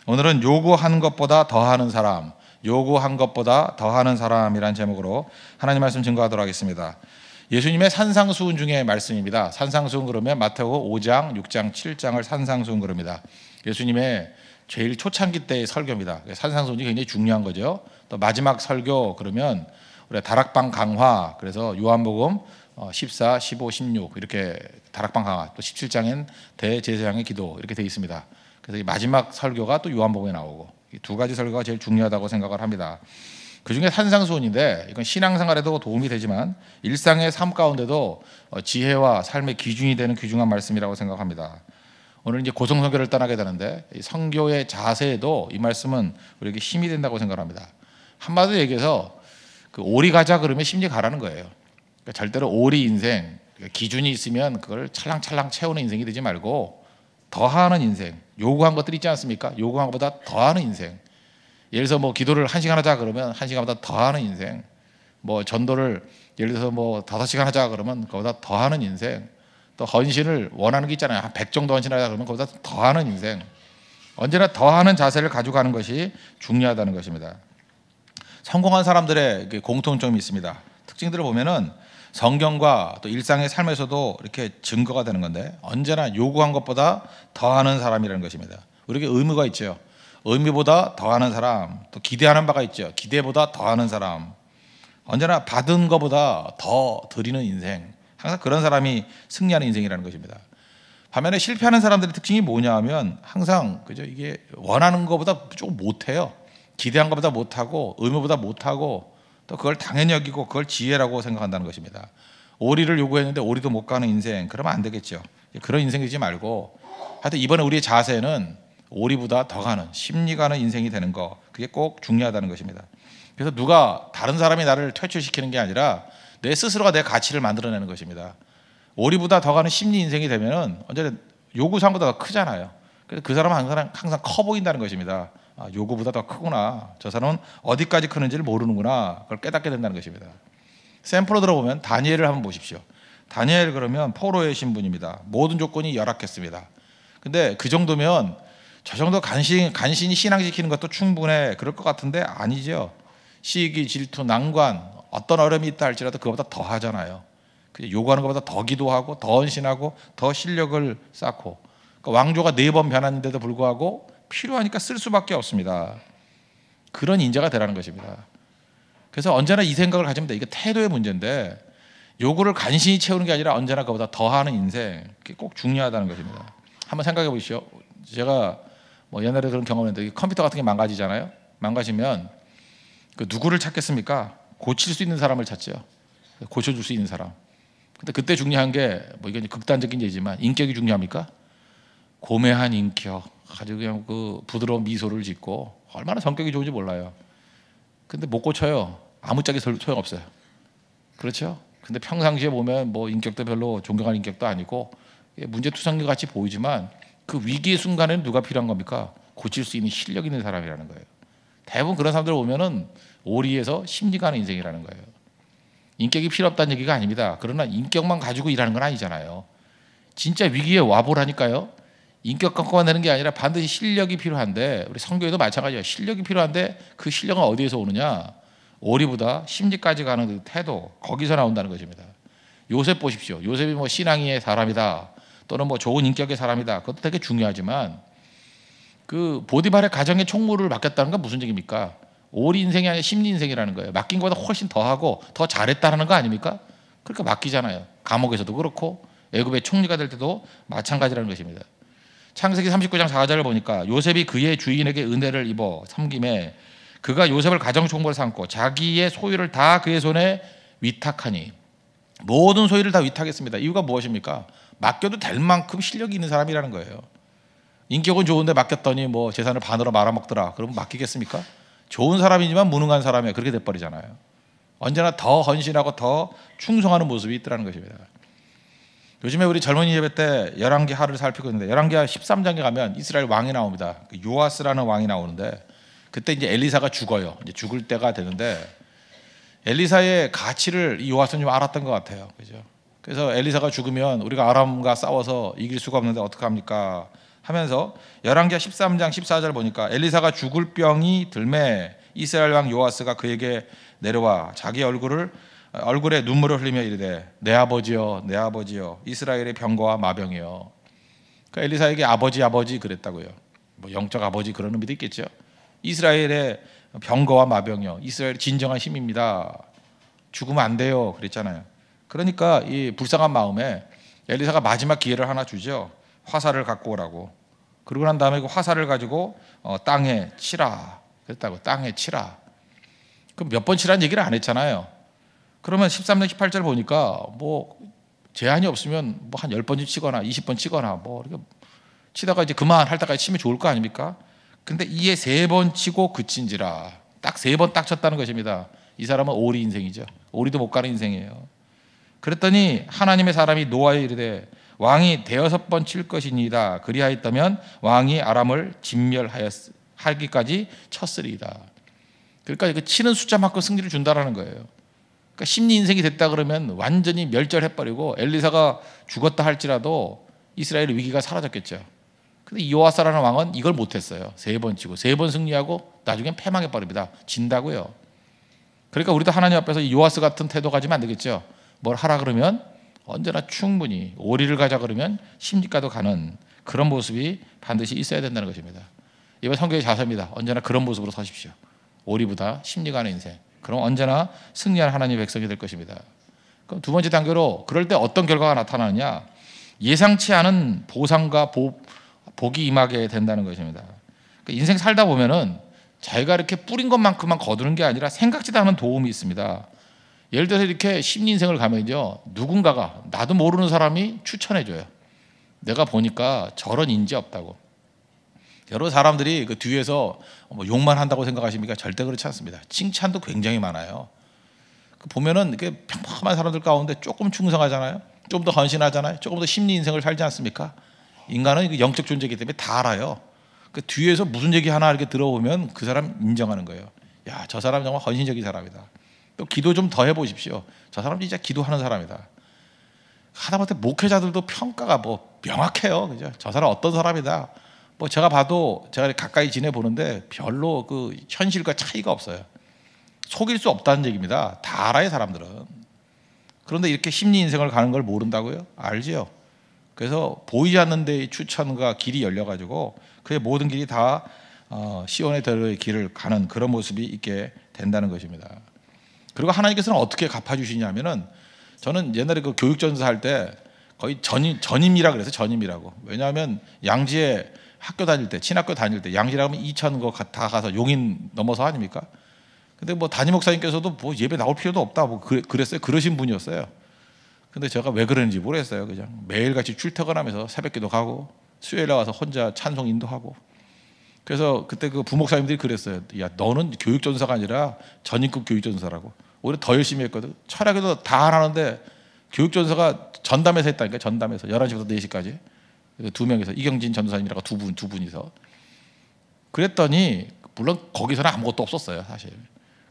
오늘은 요구한 것보다 더하는 사람, 요구한 것보다 더하는 사람이라는 제목으로 하나님 말씀 증거하도록 하겠습니다. 예수님의 산상수훈 중에 말씀입니다. 산상수훈 그러면 마태복음 5장, 6장, 7장을 산상수훈 그럽니다. 예수님의 제일 초창기 때의 설교입니다. 산상수훈이 굉장히 중요한 거죠. 또 마지막 설교 그러면 우리 다락방 강화, 그래서 요한복음 14, 15, 16 이렇게 다락방 강화, 또 17장엔 대제사장의 기도 이렇게 되어 있습니다. 그래서 이 마지막 설교가 또 요한복음에 나오고 이 두 가지 설교가 제일 중요하다고 생각을 합니다. 그 중에 산상수훈인데 이건 신앙생활에도 도움이 되지만 일상의 삶 가운데도 지혜와 삶의 기준이 되는 귀중한 말씀이라고 생각합니다. 오늘 이제 고성선교를 떠나게 되는데 이 선교의 자세에도 이 말씀은 우리에게 힘이 된다고 생각합니다. 한마디로 얘기해서 그 오리 가자 그러면 심리 가라는 거예요. 그러니까 절대로 오리 인생 기준이 있으면 그걸 찰랑찰랑 채우는 인생이 되지 말고 더하는 인생, 요구한 것들이 있지 않습니까? 요구한 것보다 더하는 인생. 예를 들어서 뭐 기도를 1시간 하자 그러면 1시간보다 더하는 인생. 뭐 전도를 예를 들어서 뭐 5시간 하자 그러면 그보다 더하는 인생. 또 헌신을 원하는 게 있잖아요. 한 100 정도 헌신하자 그러면 그보다 더하는 인생. 언제나 더하는 자세를 가지고 가는 것이 중요하다는 것입니다. 성공한 사람들의 공통점이 있습니다. 특징들을 보면은 성경과 또 일상의 삶에서도 이렇게 증거가 되는 건데 언제나 요구한 것보다 더하는 사람이라는 것입니다. 우리에게 의무가 있죠. 의미보다 더하는 사람, 또 기대하는 바가 있죠. 기대보다 더하는 사람. 언제나 받은 것보다 더 드리는 인생. 항상 그런 사람이 승리하는 인생이라는 것입니다. 반면에 실패하는 사람들의 특징이 뭐냐 하면 항상 그죠? 이게 원하는 것보다 조금 못해요. 기대한 것보다 못하고 의무보다 못하고 또 그걸 당연히 여기고 그걸 지혜라고 생각한다는 것입니다. 오리를 요구했는데 오리도 못 가는 인생, 그러면 안 되겠죠. 그런 인생이지 말고 하여튼 이번에 우리의 자세는 오리보다 더 가는, 심리 가는 인생이 되는 거, 그게 꼭 중요하다는 것입니다. 그래서 누가 다른 사람이 나를 퇴출시키는 게 아니라 내 스스로가 내 가치를 만들어내는 것입니다. 오리보다 더 가는 심리 인생이 되면은 언제나 요구사항보다 더 크잖아요. 그래서 그 사람은 항상 커 보인다는 것입니다. 아, 요구보다 더 크구나. 저 사람은 어디까지 크는지를 모르는구나. 그걸 깨닫게 된다는 것입니다. 샘플로 들어보면 다니엘을 한번 보십시오. 다니엘 그러면 포로의 신분입니다. 모든 조건이 열악했습니다. 근데 그 정도면 저 정도 간신히 신앙지키는 것도 충분해. 그럴 것 같은데 아니죠. 시기, 질투, 난관 어떤 어려움이 있다 할지라도 그거보다 더 하잖아요. 요구하는 것보다 더 기도하고 더 헌신하고 더 실력을 쌓고 그러니까 왕조가 4번 변했는데도 불구하고 필요하니까 쓸 수밖에 없습니다. 그런 인자가 되라는 것입니다. 그래서 언제나 이 생각을 가지면 돼. 이게 태도의 문제인데 요구를 간신히 채우는 게 아니라 언제나 그보다 더하는 인생, 그게 꼭 중요하다는 것입니다. 한번 생각해 보시죠. 제가 뭐 옛날에 그런 경험했는데 컴퓨터 같은 게 망가지잖아요. 망가지면 그 누구를 찾겠습니까? 고칠 수 있는 사람을 찾죠. 고쳐줄 수 있는 사람. 근데 그때 중요한 게 뭐 이게 극단적인 얘기지만 인격이 중요합니까? 고매한 인격, 아주 그냥 그 부드러운 미소를 짓고 얼마나 성격이 좋은지 몰라요. 근데 못 고쳐요. 아무짝에 소용없어요. 그렇죠? 근데 평상시에 보면 뭐 인격도 별로 존경할 인격도 아니고 문제투성이 같이 보이지만 그 위기의 순간에는 누가 필요한 겁니까? 고칠 수 있는 실력 있는 사람이라는 거예요. 대부분 그런 사람들 보면은 오리에서 심리가 하는 인생이라는 거예요. 인격이 필요 없다는 얘기가 아닙니다. 그러나 인격만 가지고 일하는 건 아니잖아요. 진짜 위기에 와보라니까요. 인격 갖고만 되는 게 아니라 반드시 실력이 필요한데 우리 선교에도 마찬가지예요. 실력이 필요한데 그 실력은 어디에서 오느냐? 오리보다 심리까지 가는 그 태도, 거기서 나온다는 것입니다. 요셉 보십시오. 요셉이 뭐 신앙의 사람이다 또는 뭐 좋은 인격의 사람이다, 그것도 되게 중요하지만 그 보디발의 가정의 총무를 맡겼다는 건 무슨 얘기입니까? 오리 인생이 아니라 심리 인생이라는 거예요. 맡긴 것보다 훨씬 더 하고 더 잘했다는 거 아닙니까? 그러니까 맡기잖아요. 감옥에서도 그렇고 애굽의 총리가 될 때도 마찬가지라는 것입니다. 창세기 39장 4절을 보니까 요셉이 그의 주인에게 은혜를 입어 섬김에 그가 요셉을 가정총무로 삼고 자기의 소유를 다 그의 손에 위탁하니, 모든 소유를 다 위탁했습니다. 이유가 무엇입니까? 맡겨도 될 만큼 실력이 있는 사람이라는 거예요. 인격은 좋은데 맡겼더니 뭐 재산을 반으로 말아먹더라. 그러면 맡기겠습니까? 좋은 사람이지만 무능한 사람이야. 그렇게 돼버리잖아요. 언제나 더 헌신하고 더 충성하는 모습이 있더라는 것입니다. 요즘에 우리 젊은이 예배 때 열왕기하를 살피고 있는데 열왕기하 13장에 가면 이스라엘 왕이 나옵니다. 요아스라는 왕이 나오는데 그때 이제 엘리사가 죽어요. 이제 죽을 때가 되는데 엘리사의 가치를 이 요아스는 좀 알았던 것 같아요. 그죠? 그래서 엘리사가 죽으면 우리가 아람과 싸워서 이길 수가 없는데 어떡합니까? 하면서 열왕기하 13장 14절 보니까 엘리사가 죽을 병이 들매 이스라엘 왕 요아스가 그에게 내려와 자기 얼굴에 눈물을 흘리며 이르되 내 아버지여 내 아버지여 이스라엘의 병거와 마병이여. 그러니까 엘리사에게 아버지 그랬다고요. 뭐 영적 아버지 그런 의미도 있겠죠. 이스라엘의 병거와 마병이여, 이스라엘의 진정한 힘입니다. 죽으면 안 돼요 그랬잖아요. 그러니까 이 불쌍한 마음에 엘리사가 마지막 기회를 하나 주죠. 화살을 갖고 오라고. 그러고 난 다음에 그 화살을 가지고 땅에 치라 그랬다고. 땅에 치라. 그럼 몇 번 치라는 얘기를 안 했잖아요. 그러면 13장 18절 보니까 뭐 제한이 없으면 뭐 한 10번쯤 치거나 20번 치거나 뭐 이렇게 치다가 이제 그만할 때까지 치면 좋을 거 아닙니까? 근데 이에 3번 치고 그친지라. 딱 3번 딱 쳤다는 것입니다. 이 사람은 오리 인생이죠. 오리도 못 가는 인생이에요. 그랬더니 하나님의 사람이 노아에 이르되 왕이 6번 칠 것이니이다. 그리하였다면 왕이 아람을 진멸하기까지 쳤으리이다. 그러니까 그 치는 숫자만큼 승리를 준다라는 거예요. 그러니까 심리 인생이 됐다 그러면 완전히 멸절해버리고 엘리사가 죽었다 할지라도 이스라엘의 위기가 사라졌겠죠. 근데 요아스라는 왕은 이걸 못했어요. 3번 치고 3번 승리하고 나중엔 패망해버립니다. 진다고요. 그러니까 우리도 하나님 앞에서 이 요아스 같은 태도 가지면 안 되겠죠. 뭘 하라 그러면 언제나 충분히, 오리를 가자 그러면 십리가도 가는 그런 모습이 반드시 있어야 된다는 것입니다. 이번 성경의 자세입니다. 언제나 그런 모습으로 서십시오. 오리보다 십리 가는 인생. 그럼 언제나 승리한 하나님의 백성이 될 것입니다. 그럼 두 번째 단계로 그럴 때 어떤 결과가 나타나느냐? 예상치 않은 보상과 복이 임하게 된다는 것입니다. 그러니까 인생 살다 보면은 자기가 이렇게 뿌린 것만큼만 거두는 게 아니라 생각지도 않은 도움이 있습니다. 예를 들어서 이렇게 심리 인생을 가면요, 누군가가 나도 모르는 사람이 추천해줘요. 내가 보니까 저런 인재 없다고. 여러 사람들이 그 뒤에서 뭐 욕만 한다고 생각하십니까? 절대 그렇지 않습니다. 칭찬도 굉장히 많아요. 보면은 이렇게 평범한 사람들 가운데 조금 충성하잖아요. 조금 더 헌신하잖아요. 조금 더 심리 인생을 살지 않습니까? 인간은 영적 존재이기 때문에 다 알아요. 그 뒤에서 무슨 얘기 하나 이렇게 들어보면 그 사람 인정하는 거예요. 야, 저 사람 정말 헌신적인 사람이다. 또 기도 좀 더 해보십시오. 저 사람 진짜 기도하는 사람이다. 하다못해 목회자들도 평가가 뭐 명확해요. 그죠? 저 사람 어떤 사람이다. 뭐 제가 봐도 제가 가까이 지내보는데 별로 그 현실과 차이가 없어요. 속일 수 없다는 얘기입니다. 다 알아요, 사람들은. 그런데 이렇게 심리 인생을 가는 걸 모른다고요? 알지요. 그래서 보이지 않는 데의 추천과 길이 열려가지고 그의 모든 길이 다 시온의 대로의 길을 가는 그런 모습이 있게 된다는 것입니다. 그리고 하나님께서는 어떻게 갚아주시냐면은, 저는 옛날에 그 교육전사 할 때 거의 전임이라 그래서 전임이라고. 왜냐하면 양지에 학교 다닐 때, 친학교 다닐 때 양지라 하면 2,000거 다 가서 용인 넘어서 아닙니까? 근데 뭐 담임 목사님께서도 뭐 예배 나올 필요도 없다 뭐 그랬어요. 그러신 분이었어요. 근데 제가 왜 그러는지 모르겠어요. 그냥 매일같이 출퇴근하면서 새벽기도 가고 수요일에 와서 혼자 찬송 인도하고. 그래서 그때 그 부목사님들이 그랬어요. 야, 너는 교육전사가 아니라 전임급 교육전사라고. 오히려 더 열심히 했거든. 철학에도 다 안 하는데 교육전사가 전담에서 했다니까. 전담에서 11시부터 4시까지 2명이서 이경진 전도사님이라고 두 분이서. 그랬더니 물론 거기서는 아무것도 없었어요, 사실.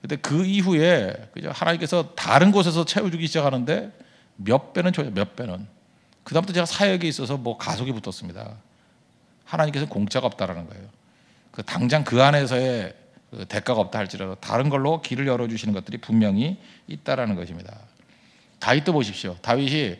근데 그 이후에 하나님께서 다른 곳에서 채워주기 시작하는데 몇 배는 줘요, 몇 배는. 그 다음부터 제가 사역에 있어서 뭐 가속이 붙었습니다. 하나님께서 공짜가 없다라는 거예요. 당장 그 안에서의 대가가 없다 할지라도 다른 걸로 길을 열어주시는 것들이 분명히 있다라는 것입니다. 다윗도 보십시오. 다윗이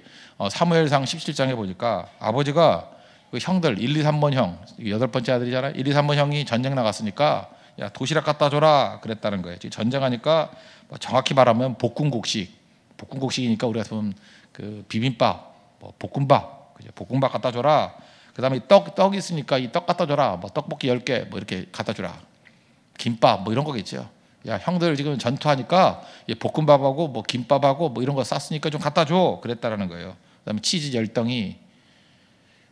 사무엘상 17장에 보니까 아버지가 그 형들 1, 2, 3번 형, 8번째 아들이잖아요. 1, 2, 3번 형이 전쟁 나갔으니까 야, 도시락 갖다 줘라 그랬다는 거예요. 전쟁하니까 뭐 정확히 말하면 볶음국식이니까 우리가 보면 그 비빔밥, 뭐 볶음밥, 그죠? 볶음밥 갖다 줘라. 그다음에 떡 있으니까 이 떡 갖다 줘라. 뭐 떡볶이 10개 뭐 이렇게 갖다 주라. 김밥 뭐 이런 거겠죠. 야, 형들 지금 전투하니까 볶음밥하고 뭐 김밥하고 뭐 이런 거 쌌으니까 좀 갖다 줘 그랬다라는 거예요. 그다음에 치즈 10덩이.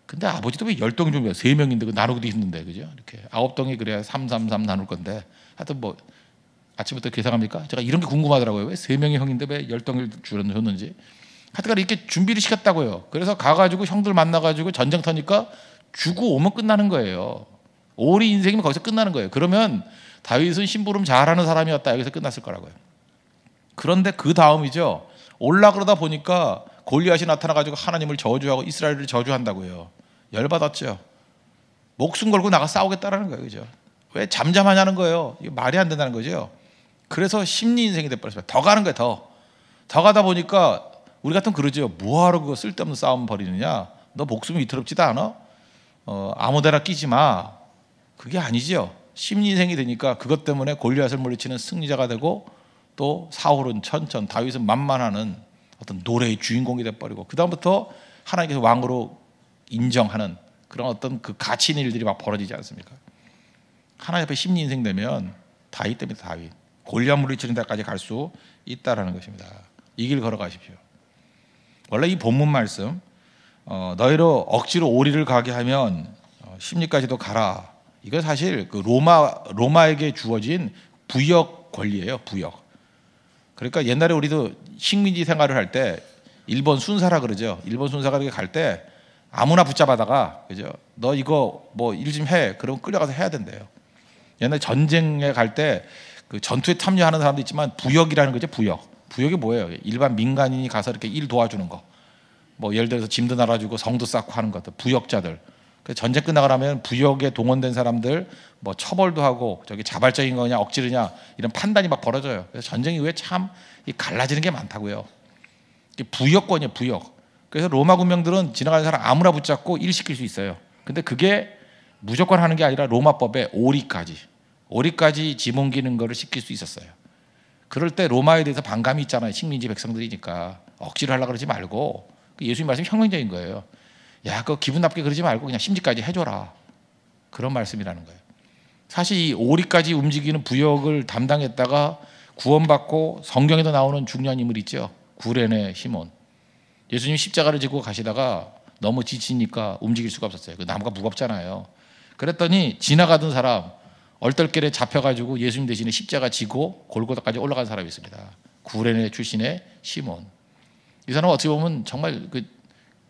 근데 아버지도 왜 10덩이 좀 3명인데 그 나누기도 힘든데, 그죠? 이렇게 9덩이 그래야 3, 3, 3 나눌 건데. 하여튼 뭐 아침부터 계산합니까? 제가 이런 게 궁금하더라고요. 왜 3명의 형인데 왜 10덩이를 줬는지. 하여튼 이렇게 준비를 시켰다고요. 그래서 가가지고 형들 만나가지고 전쟁터니까 주고 오면 끝나는 거예요. 오리 인생이면 거기서 끝나는 거예요. 그러면 다윗은 심부름 잘하는 사람이었다, 여기서 끝났을 거라고요. 그런데 그 다음이죠. 올라그러다 보니까 골리앗이 나타나가지고 하나님을 저주하고 이스라엘을 저주한다고요. 열받았죠. 목숨 걸고 나가 싸우겠다라는 거예요. 그죠? 왜 잠잠하냐는 거예요. 이게 말이 안 된다는 거죠. 그래서 심리 인생이 돼버렸어요. 더 가는 거예요. 더 가다 보니까 우리 같으면 그러죠. 뭐하러 그거 쓸데없는 싸움 벌이느냐. 너 목숨이 위태롭지도 않아? 아무데나 끼지 마. 그게 아니죠. 심리 인생이 되니까 그것 때문에 골리앗을 물리치는 승리자가 되고 또 사울은 천천, 다윗은 만만하는 어떤 노래의 주인공이 돼버리고 그 다음부터 하나님께서 왕으로 인정하는 그런 어떤 그 가치 있는 일들이 막 벌어지지 않습니까? 하나님 앞에 심리 인생 되면 다윗 때문에 다윗 골리앗 물리치는 데까지 갈 수 있다라는 것입니다. 이 길 걸어가십시오. 원래 이 본문 말씀 너희로 억지로 오리를 가게 하면 심리까지도 가라. 이거 사실 그 로마에게 주어진 부역 권리예요. 부역. 그러니까 옛날에 우리도 식민지 생활을 할 때 일본 순사라 그러죠. 일본 순사가 이렇게 갈 때 아무나 붙잡아다가 그죠? 너 이거 뭐 일 좀 해. 그러면 끌려가서 해야 된대요. 옛날 전쟁에 갈 때 그 전투에 참여하는 사람도 있지만 부역이라는 거죠. 부역이 뭐예요? 일반 민간인이 가서 이렇게 일 도와주는 거. 뭐 예를 들어서 짐도 나눠주고 성도 쌓고 하는 것들. 부역자들. 전쟁 끝나고 나면 부역에 동원된 사람들 뭐 처벌도 하고 저기 자발적인 거냐 억지르냐 이런 판단이 막 벌어져요. 그래서 전쟁 이후에 참 갈라지는 게 많다고요. 부역권이에요. 부역. 그래서 로마 군병들은 지나가는 사람 아무나 붙잡고 일 시킬 수 있어요. 근데 그게 무조건 하는 게 아니라 로마법에 오리까지 짐 옮기는 거를 시킬 수 있었어요. 그럴 때 로마에 대해서 반감이 있잖아요. 식민지 백성들이니까 억지로 하려고 그러지 말고 예수님 말씀이 혁명적인 거예요. 야, 그거 기분 나쁘게 그러지 말고 그냥 심지까지 해줘라. 그런 말씀이라는 거예요. 사실 이 오리까지 움직이는 부역을 담당했다가 구원받고 성경에도 나오는 중요한 인물 있죠. 구레네 시몬. 예수님이 십자가를 지고 가시다가 너무 지치니까 움직일 수가 없었어요. 그 나무가 무겁잖아요. 그랬더니 지나가던 사람 얼떨결에 잡혀가지고 예수님 대신에 십자가 지고 골고다까지 올라간 사람이 있습니다. 구레네 출신의 시몬. 이 사람은 어떻게 보면 정말 그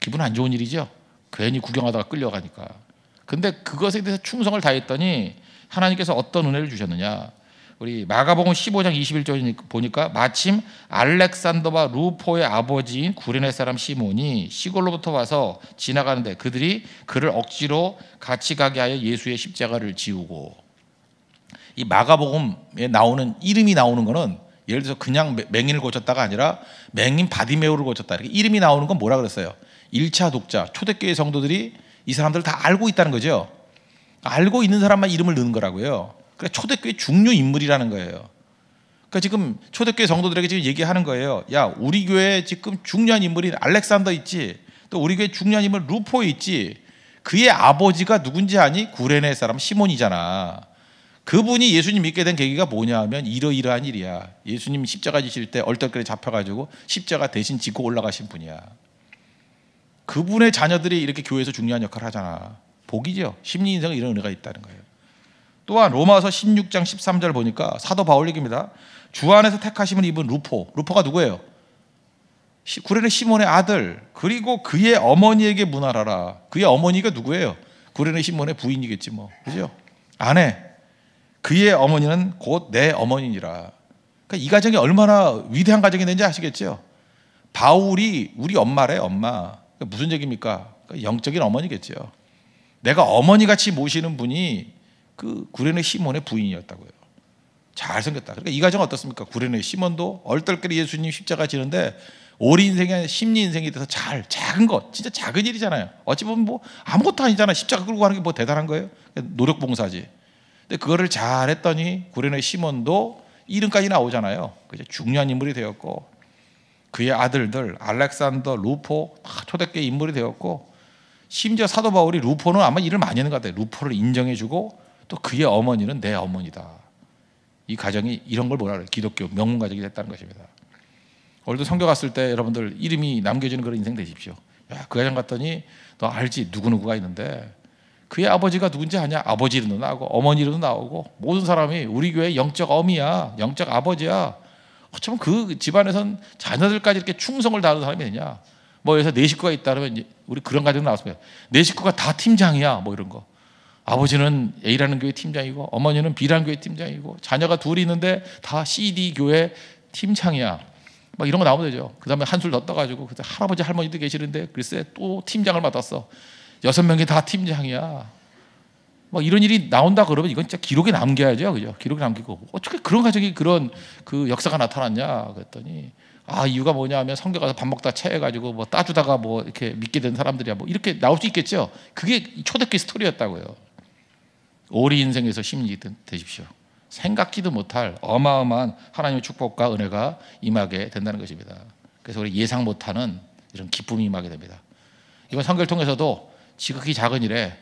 기분 안 좋은 일이죠. 괜히 구경하다가 끌려가니까. 근데 그것에 대해서 충성을 다했더니 하나님께서 어떤 은혜를 주셨느냐. 우리 마가복음 15장 21절 보니까 마침 알렉산더와 루포의 아버지인 구레네 사람 시몬이 시골로부터 와서 지나가는데 그들이 그를 억지로 같이 가게 하여 예수의 십자가를 지우고. 이 마가복음에 나오는 이름이 나오는 거는 예를 들어서 그냥 맹인을 고쳤다가 아니라 맹인 바디메오를 고쳤다. 이렇게 이름이 나오는 건 뭐라 그랬어요? 1차 독자, 초대교회 성도들이 이 사람들을 다 알고 있다는 거죠. 알고 있는 사람만 이름을 넣는 거라고요. 그러니까 초대교회 중요 인물이라는 거예요. 그러니까 지금 초대교회 성도들에게 지금 얘기하는 거예요. 야, 우리 교회에 지금 중요한 인물인 알렉산더 있지. 또 우리 교회 중요한 인물 루포 있지. 그의 아버지가 누군지 아니? 구레네 사람 시몬이잖아. 그분이 예수님 믿게 된 계기가 뭐냐 하면 이러이러한 일이야. 예수님 십자가 지실 때 얼떨결에 잡혀가지고 십자가 대신 지고 올라가신 분이야. 그분의 자녀들이 이렇게 교회에서 중요한 역할을 하잖아. 복이죠. 심리 인생에 이런 은혜가 있다는 거예요. 또한 로마서 16장 13절 보니까 사도 바울 얘기입니다. 주 안에서 택하심을 입은 루포가 누구예요? 구레네 시몬의 아들, 그리고 그의 어머니에게 문하라라. 그의 어머니가 누구예요? 구레네 시몬의 부인이겠지 뭐. 그죠? 아내. 그의 어머니는 곧 내 어머니니라. 그러니까 이 가정이 얼마나 위대한 가정이 되는지 아시겠죠? 바울이 우리 엄마래, 엄마. 그러니까 무슨 얘기입니까? 그러니까 영적인 어머니겠죠. 내가 어머니같이 모시는 분이 그 구레네 시몬의 부인이었다고요. 잘생겼다. 그러니까 이 가정은 어떻습니까? 구레네 시몬도 얼떨결에 예수님 십자가 지는데 오리 인생의 심리 인생이 돼서 작은 것, 진짜 작은 일이잖아요. 어찌 보면 뭐 아무것도 아니잖아요. 십자가 끌고 가는 게 뭐 대단한 거예요? 노력 봉사지. 근데 그거를 잘했더니 구레네 시몬도 이름까지 나오잖아요. 그죠? 중요한 인물이 되었고 그의 아들들 알렉산더, 루포 초대교회 인물이 되었고 심지어 사도 바울이 루포는 아마 일을 많이 하는 것 같아요. 루포를 인정해주고 또 그의 어머니는 내 어머니다. 이 가정이 이런 걸 뭐라 그래요? 기독교 명문 가정이 됐다는 것입니다. 오늘도 성교 갔을 때 여러분들 이름이 남겨지는 그런 인생 되십시오. 야, 그 가정 갔더니 너 알지? 누구누구가 있는데 그의 아버지가 누군지 아냐? 아버지 이름도 나오고 어머니 이름도 나오고 모든 사람이 우리 교회 영적 어미야, 영적 아버지야. 어쩌면 그 집안에선 자녀들까지 이렇게 충성을 다하는 사람이 되냐? 뭐 여기서 네 식구가 있다 그러면 우리 그런 가정 나왔습니다. 네 식구가 다 팀장이야, 뭐 이런 거. 아버지는 A라는 교회 팀장이고 어머니는 B라는 교회 팀장이고 자녀가 둘이 있는데 다 CD 교회 팀장이야. 막 이런 거 나오면 되죠. 그 다음에 한술 더 떠가지고 그때 할아버지 할머니도 계시는데 글쎄 또 팀장을 맡았어. 6명이 다 팀장이야. 뭐 이런 일이 나온다 그러면 이건 진짜 기록에 남겨야죠, 그죠? 기록에 남기고 어떻게 그런 가정이 그런 그 역사가 나타났냐 그랬더니 이유가 뭐냐하면 성교 가서 밥 먹다 체해가지고 뭐 따주다가 뭐 이렇게 믿게 된 사람들이야 뭐 이렇게 나올 수 있겠죠. 그게 초대교회 스토리였다고요. 우리 인생에서 시민이 되십시오. 생각지도 못할 어마어마한 하나님의 축복과 은혜가 임하게 된다는 것입니다. 그래서 우리 예상 못하는 이런 기쁨이 임하게 됩니다. 이번 선교를 통해서도 지극히 작은 일에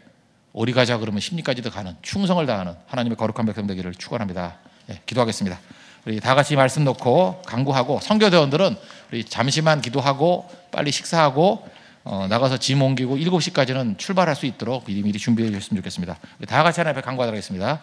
오리 가자 그러면 십리까지도 가는 충성을 다하는 하나님의 거룩한 백성 되기를 축원합니다. 기도하겠습니다. 우리 다 같이 말씀 놓고 간구하고 선교대원들은 우리 잠시만 기도하고 빨리 식사하고 나가서 짐 옮기고 7시까지는 출발할 수 있도록 미리미리 준비해 주셨으면 좋겠습니다. 다 같이 하나님 앞에 간구하도록 하겠습니다.